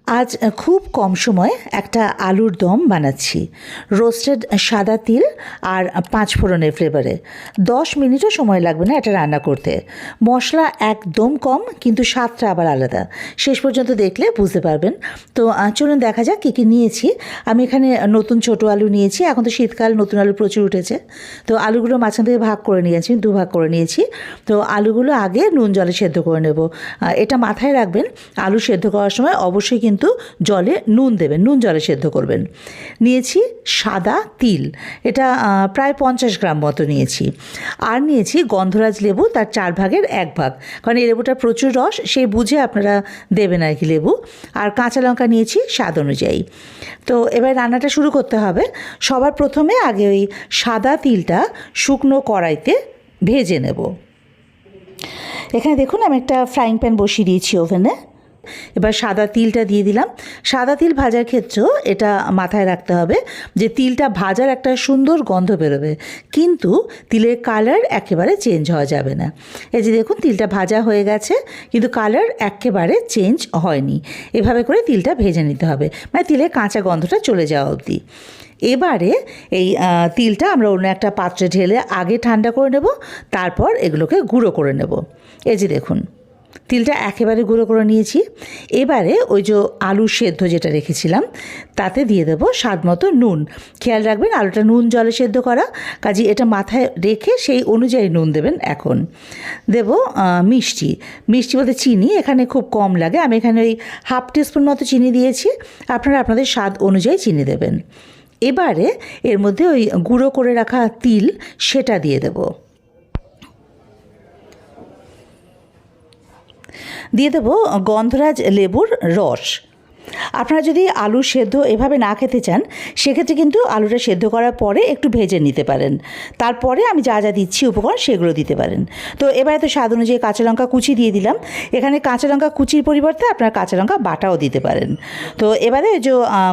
আজ খুব কম সময়ে একটা আলুর দম বানাচ্ছি, রোস্টেড সাদা তিল আর 5 ফোড়নের ফ্লেভারে। 10 মিনিটও সময় লাগবে না এটা রান্না করতে। মশলা একদম কম, কিন্তু স্বাদটা আবার আলাদা। শেষ পর্যন্ত দেখলে বুঝতে পারবেন। তো চলুন দেখা যাক কী কী নিয়েছি। আমি এখানে নতুন ছোটো আলু নিয়েছি, এখন তো শীতকাল, নতুন আলু প্রচুর উঠেছে। তো আলুগুলো মাঝখান থেকে ভাগ করে নিয়েছি, 2 ভাগ করে নিয়েছি। তো আলুগুলো আগে নুন জলে সেদ্ধ করে নেব। এটা মাথায় রাখবেন, আলু সেদ্ধ করার সময় অবশ্যই কিন্তু জলে নুন দেবেন, নুন জলে সেদ্ধ করবেন। নিয়েছি সাদা তিল, এটা প্রায় 50 গ্রাম মতো নিয়েছি। আর নিয়েছি গন্ধরাজ লেবু, তার 4 ভাগের 1 ভাগ, কারণ এই লেবুটা প্রচুর রস, সেই বুঝে আপনারা দেবেন আর কি লেবু। আর কাঁচা লঙ্কা নিয়েছি স্বাদ অনুযায়ী। তো এবার রান্নাটা শুরু করতে হবে। সবার প্রথমে আগে ওই সাদা তিলটা শুকনো কড়াইতে ভেজে নেব। এখানে দেখুন আমি একটা ফ্রাইং প্যান বসিয়ে দিয়েছি ওভেনে। এবার সাদা তিলটা দিয়ে দিলাম। সাদা তিল ভাজার ক্ষেত্রেও এটা মাথায় রাখতে হবে যে তিলটা ভাজার একটা সুন্দর গন্ধ বেরোবে, কিন্তু তিলের কালার একেবারে চেঞ্জ হওয়া যাবে না। এই যে দেখুন তিলটা ভাজা হয়ে গেছে, কিন্তু কালার একেবারে চেঞ্জ হয়নি। এভাবে করে তিলটা ভেজে নিতে হবে, মানে তিলের কাঁচা গন্ধটা চলে যাওয়া অবধি। এবারে এই তিলটা আমরা অন্য একটা পাত্রে ঢেলে আগে ঠান্ডা করে নেব, তারপর এগুলোকে গুঁড়ো করে নেব। এই যে দেখুন তিলটা একেবারে গুঁড়ো করে নিয়েছি। এবারে ওই যে আলু সেদ্ধ যেটা রেখেছিলাম তাতে দিয়ে দেবো স্বাদ মতো নুন। খেয়াল রাখবেন আলুটা নুন জলে সেদ্ধ করা, কাজে এটা মাথায় রেখে সেই অনুযায়ী নুন দেবেন। এখন দেব মিষ্টি, মিষ্টি বলতে চিনি, এখানে খুব কম লাগে, আমি এখানে ওই 1/2 টিস্পুন মতো চিনি দিয়েছি। আপনারা আপনাদের স্বাদ অনুযায়ী চিনি দেবেন। এবারে এর মধ্যে ওই গুঁড়ো করে রাখা তিল সেটা দিয়ে দেবো। দিয়ে দেবো গন্ধরাজ লেবুর রস। আপনারা যদি আলু সেদ্ধ এভাবে না খেতে চান, সেক্ষেত্রে কিন্তু আলুটা সেদ্ধ করার পরে একটু ভেজে নিতে পারেন, তারপরে আমি যা যা দিচ্ছি উপকরণ সেগুলো দিতে পারেন। তো এবারে তো স্বাদ অনুযায়ী কাঁচা লঙ্কা কুচি দিয়ে দিলাম। এখানে কাঁচা লঙ্কা কুচির পরিবর্তে আপনারা কাঁচা লঙ্কা বাটাও দিতে পারেন। তো এবারে যে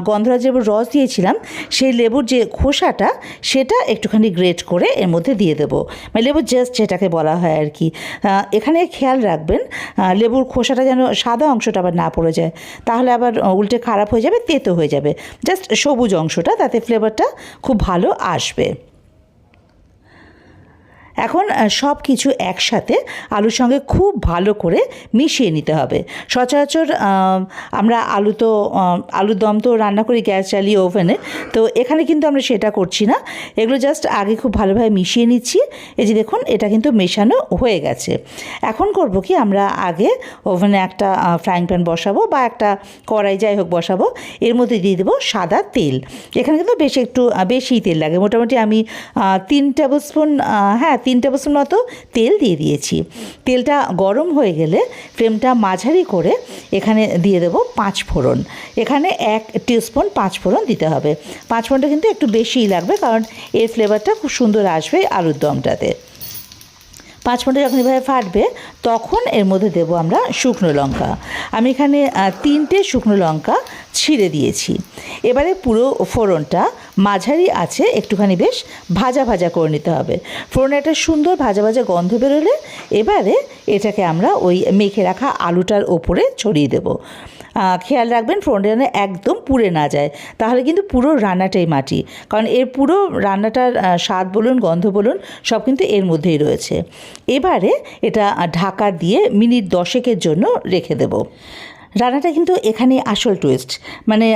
গন্ধরাজ লেবুর রস দিয়েছিলাম, সেই লেবুর যে খোসাটা সেটা একটুখানি গ্রেট করে এর মধ্যে দিয়ে দেবো, মানে লেবুর জাস্ট যেটাকে বলা হয় আর কি। এখানে খেয়াল রাখবেন লেবুর খোসাটা যেন সাদা অংশটা আবার না পড়ে যায়, তাহলে আবার উল্টে খারাপ হয়ে যাবে, তেতো হয়ে যাবে। জাস্ট সবুজ অংশটা, তাতে ফ্লেভারটা খুব ভালো আসবে। এখন সব কিছু একসাথে আলুর সঙ্গে খুব ভালো করে মিশিয়ে নিতে হবে। সচরাচর আমরা আলুর দম তো রান্না করি গ্যাস জ্বালিয়ে ওভেনে, তো এখানে কিন্তু আমরা সেটা করছি না। এগুলো জাস্ট আগে খুব ভালোভাবে মিশিয়ে নিচ্ছি। এই যে দেখুন এটা কিন্তু মেশানো হয়ে গেছে। এখন করব কি, আমরা আগে ওভেনে একটা ফ্রাইং প্যান বসাবো বা একটা কড়াই যাই হোক বসাবো, এর মধ্যে দিয়ে দেবো সাদা তেল। এখানে কিন্তু একটু বেশি তেল লাগে, মোটামুটি আমি 3 টেবিল স্পুন 3 টেবিল স্পুন মতো তেল দিয়ে দিয়েছি। তেলটা গরম হয়ে গেলে ফ্লেমটা মাঝারি করে এখানে দিয়ে দেবো 5 ফোড়ন। এখানে 1 টিস্পুন 5 ফোড়ন দিতে হবে। 5 ফোড়নটা কিন্তু একটু বেশিই লাগবে, কারণ এর ফ্লেভারটা খুব সুন্দর আসবে আলুর দমটাতে। 5 ফোড়নটা যখন এভাবে ফাটবে, তখন এর মধ্যে দেবো আমরা শুকনো লঙ্কা। আমি এখানে 3টে শুকনো লঙ্কা ছিঁড়ে দিয়েছি। এবারে পুরো ফোড়নটা মাঝারি আছে একটুখানি বেশ ভাজা ভাজা করে নিতে হবে। ফোড়নে একটা সুন্দর ভাজা ভাজা গন্ধ বেরোলে এবারে এটাকে আমরা ওই মেখে রাখা আলুটার ওপরে ছড়িয়ে দেবো। খেয়াল রাখবেন ফোড়নটা যেন একদম পুড়ে না যায়, তাহলে কিন্তু পুরো রান্নাটাই মাটি, কারণ এর পুরো রান্নাটার স্বাদ বলুন গন্ধ বলুন সব কিন্তু এর মধ্যেই রয়েছে। এবারে এটা ঢাকা দিয়ে মিনিট 10 জন্য রেখে দেবো। রান্নাটা কিন্তু এখানে আসল টুইস্ট, মানে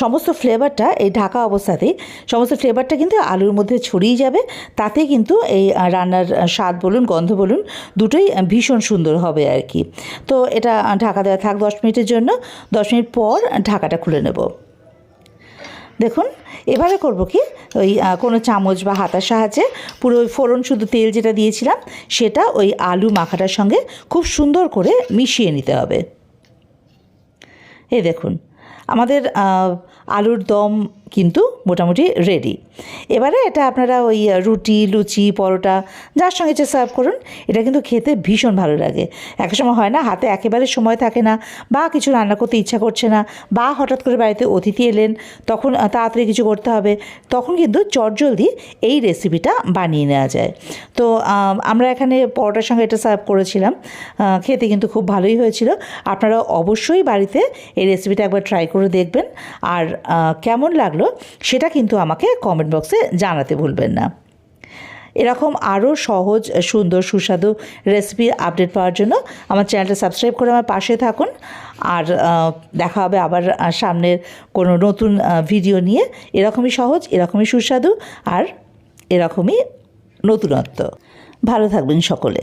সমস্ত ফ্লেভারটা এই ঢাকা অবস্থাতেই সমস্ত ফ্লেভারটা কিন্তু আলুর মধ্যে ছড়িয়ে যাবে, তাতে কিন্তু এই রান্নার স্বাদ বলুন গন্ধ বলুন দুটোই ভীষণ সুন্দর হবে আর কি। তো এটা ঢাকা দেওয়া থাক 10 মিনিটের জন্য। 10 মিনিট পর ঢাকাটা খুলে নেব। দেখুন এভাবে করব কি, ওই কোনো চামচ বা হাতার সাহায্যে পুরো ওই ফোড়ন শুধু তেল যেটা দিয়েছিলাম সেটা ওই আলু মাখাটার সঙ্গে খুব সুন্দর করে মিশিয়ে নিতে হবে। এই দেখুন আমাদের আলুর দম কিন্তু মোটামুটি রেডি। এবারে এটা আপনারা ওই রুটি, লুচি, পরোটা যার সঙ্গে যে সার্ভ করুন, এটা কিন্তু খেতে ভীষণ ভালো লাগে। এক সময় হয় না হাতে একেবারে সময় থাকে না, বা কিছু রান্না করতে ইচ্ছা করছে না, বা হঠাৎ করে বাড়িতে অতিথি এলেন, তখন তাড়াতাড়ি কিছু করতে হবে, তখন কিন্তু চটজলদি এই রেসিপিটা বানিয়ে নেওয়া যায়। তো আমরা এখানে পরোটার সঙ্গে এটা সার্ভ করেছিলাম, খেতে কিন্তু খুব ভালোই হয়েছিল। আপনারা অবশ্যই বাড়িতে এই রেসিপিটা একবার ট্রাই করে দেখবেন, আর কেমন লাগলো সেটা কিন্তু আমাকে কমেন্ট বক্সে জানাতে ভুলবেন না। এরকম আরও সহজ, সুন্দর, সুস্বাদু রেসিপির আপডেট পাওয়ার জন্য আমার চ্যানেলটা সাবস্ক্রাইব করে আমার পাশে থাকুন। আর দেখা হবে আবার সামনের কোনো নতুন ভিডিও নিয়ে, এরকমই সহজ, এরকমই সুস্বাদু আর এরকমই নতুনত্ব। ভালো থাকবেন সকলে।